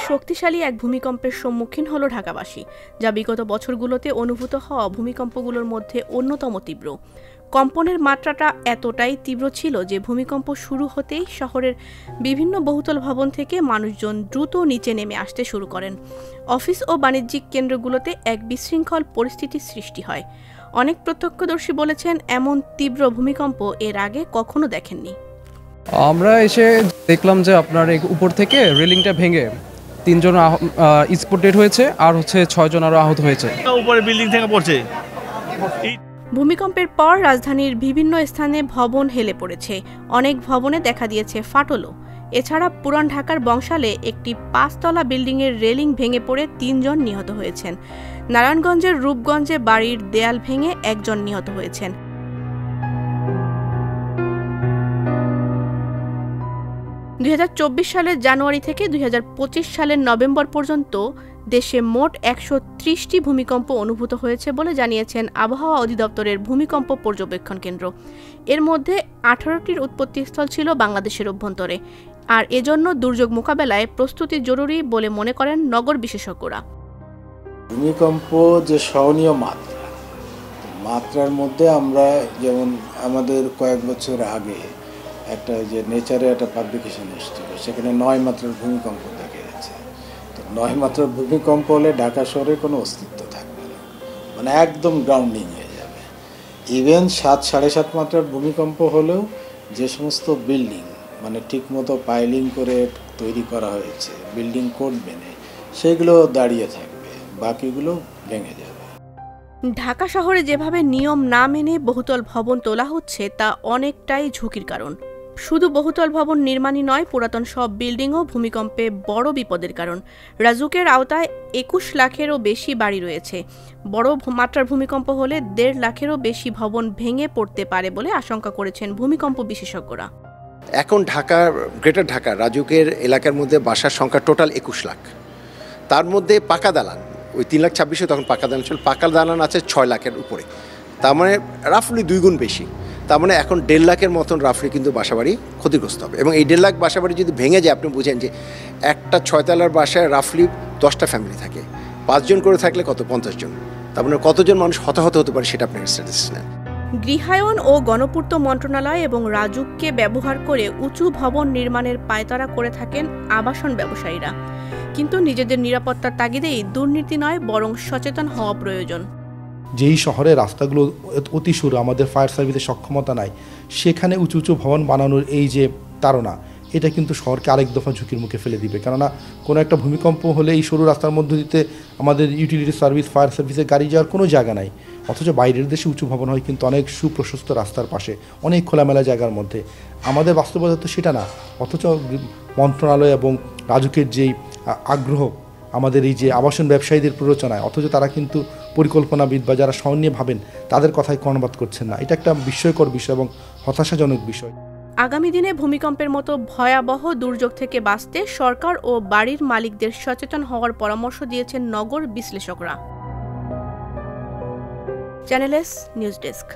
শক্তিশালী এক ভূমিকম্পের সম্মুখীন হলো ঢাকাবাসী, যা বিগত বছরগুলোতে অনুভূত হওয়া ভূমিকম্পগুলোর মধ্যে অন্যতম তীব্র। কম্পনের মাত্রাটা এতটাই তীব্র ছিল যে ভূমিকম্প শুরু হতেই শহরের বিভিন্ন বহুতল ভবন থেকে মানুষজন দ্রুত নিচে নেমে আসতে শুরু করেন। অফিস ও বাণিজ্যিক কেন্দ্রগুলোতে এক বিশৃঙ্খল পরিস্থিতির সৃষ্টি হয়। অনেক প্রত্যক্ষদর্শী বলেছেন, এমন তীব্র ভূমিকম্প এর আগে কখনো দেখেননি। আমরা এসে দেখলাম যে আপনার উপর থেকে রেলিংটা ভেঙে 3 জন স্পট ডেড হয়েছে, আর 6 জন আরো আহত হয়েছে। উপরে বিল্ডিং থেকে পড়ছে। ভূমিকম্পের পর রাজধানীর বিভিন্ন স্থানে ভবন হেলে পড়েছে, অনেক ভবনে দেখা দিয়েছে ফাটলও। এছাড়া পুরান ঢাকার বংশালে একটি 5তলা বিল্ডিংয়ের রেলিং ভেঙে পড়ে 3 জন নিহত হয়েছেন। নারায়ণগঞ্জের রূপগঞ্জে বাড়ির দেয়াল ভেঙে 1 জন নিহত হয়েছেন। সালের জানুয়ারি থেকে 2025 সালের নভেম্বর পর্যন্ত দেশে মোট 130টি ভূমিকম্প অনুভূত হয়েছে বলে জানিয়েছেন আবহাওয়া অধিদপ্তরের ভূমিকম্প পর্যবেক্ষণ কেন্দ্র। এর মধ্যে 18টির উৎপত্তিস্থল ছিল বাংলাদেশের অভ্যন্তরে, আর এজন্য দুর্যোগ মোকাবেলায় প্রস্তুতি জরুরি বলে মনে করেন নগর বিশেষজ্ঞরা। ভূমিকম্প যে সহনীয় মাত্রার মধ্যে আমরা যেমন আমাদের কয়েক বছর আগে একটা যে নেচারে একটা পাবলিকেশন এসেছিল, সেখানে 9 মাত্রার ভূমিকম্প দেখা গেছে। তো 9 মাত্রার ভূমিকম্প হলে ঢাকা শহরের কোনো অস্তিত্ব থাকবে না, মানে একদম গ্রাউন্ডিং হয়ে যাবে। ইভেন 7, 7.5 মাত্রার ভূমিকম্প হলেও যে সমস্ত বিল্ডিং মানে ঠিকমতো পাইলিং করে তৈরি করা হয়েছে বিল্ডিং কোড মেনে, সেগুলো দাঁড়িয়ে থাকবে, বাকিগুলো ভেঙে যাবে। ঢাকা শহরে যেভাবে নিয়ম না মেনে বহুতল ভবন তোলা হচ্ছে তা অনেকটাই ঝুঁকির কারণ। শুধু বহুতল ভবন নির্মাণই নয়, পুরাতন সব বিল্ডিংও ভূমিকম্পে বড় বিপদের কারণ। রাজুকের আওতায় 21 লাখেরও বেশি বাড়ি রয়েছে। বড় মাত্রার ভূমিকম্প হলে 1.5 লাখেরও বেশি ভবন ভেঙে পড়তে পারে বলে আশঙ্কা করেছেন ভূমিকম্প বিশেষজ্ঞরা। এখন গ্রেটার ঢাকা রাজুকের এলাকার মধ্যে বাসার সংখ্যা টোটাল 21 লাখ। তার মধ্যে পাকা দালান ওই 3,26,000 তখন পাকা দালান ছিল, পাকা দালান আছে 6 লাখের উপরে, তার মানে রাফলি 2 গুণ বেশি। তার মানে এখন 1.5 লাখের মতন রাফলি কিন্তু বাসাবাড়ি ক্ষতিগ্রস্ত হবে। এবং এই 1.5 লাখ বাসাবাড়ি যদি ভেঙে যায়, আপনি বুঝেন যে একটা 6তলার বাসায় রাফলি 10টা ফ্যামিলি থাকে, 5 জন করে থাকলে কত 50 জন, তার মানে কতজন মানুষ হতাহত হতে পারে সেটা আপনার স্ট্যাটিস্টিক্স নেন। গৃহায়ন ও গণপূর্ত মন্ত্রণালয় এবং রাজুককে ব্যবহার করে উঁচু ভবন নির্মাণের পায়তারা করে থাকেন আবাসন ব্যবসায়ীরা। কিন্তু নিজেদের নিরাপত্তার তাগিদেই দুর্নীতি নয়, বরং সচেতন হওয়া প্রয়োজন। যেই শহরের রাস্তাগুলো অতি সরু, আমাদের ফায়ার সার্ভিসের সক্ষমতা নাই, সেখানে উঁচু উঁচু ভবন বানানোর এই যে তাড়না, এটা কিন্তু শহরকে আরেক দফা ঝুঁকির মুখে ফেলে দিবে। কেননা কোনো একটা ভূমিকম্প হলে এই সরু রাস্তার মধ্যে দিতে আমাদের ইউটিলিটি সার্ভিস, ফায়ার সার্ভিসের গাড়ি যাওয়ার কোনো জায়গা নাই। অথচ বাইরের দেশে উঁচু ভবন হয় কিন্তু অনেক সুপ্রশস্ত রাস্তার পাশে, অনেক খোলামেলা জায়গার মধ্যে। আমাদের বাস্তবতা তো সেটা না। অথচ মন্ত্রণালয় এবং রাজুকের যেই আগ্রহ আমাদের এই যে আবাসন ব্যবসায়ীদের প্ররোচনায়, অথচ তারা কিন্তু পরিকল্পনাবিদ বা যারা স্বর্ণীয় ভাবেন তাদের কথায় কর্ণপাত করছেন না। এটা একটা বিস্ময়কর বিষয় এবং হতাশাজনক বিষয়। আগামী দিনে ভূমিকম্পের মতো ভয়াবহ দুর্যোগ থেকে বাঁচতে সরকার ও বাড়ির মালিকদের সচেতন হওয়ার পরামর্শ দিয়েছেন নগর বিশ্লেষকরা। Channel S news desk.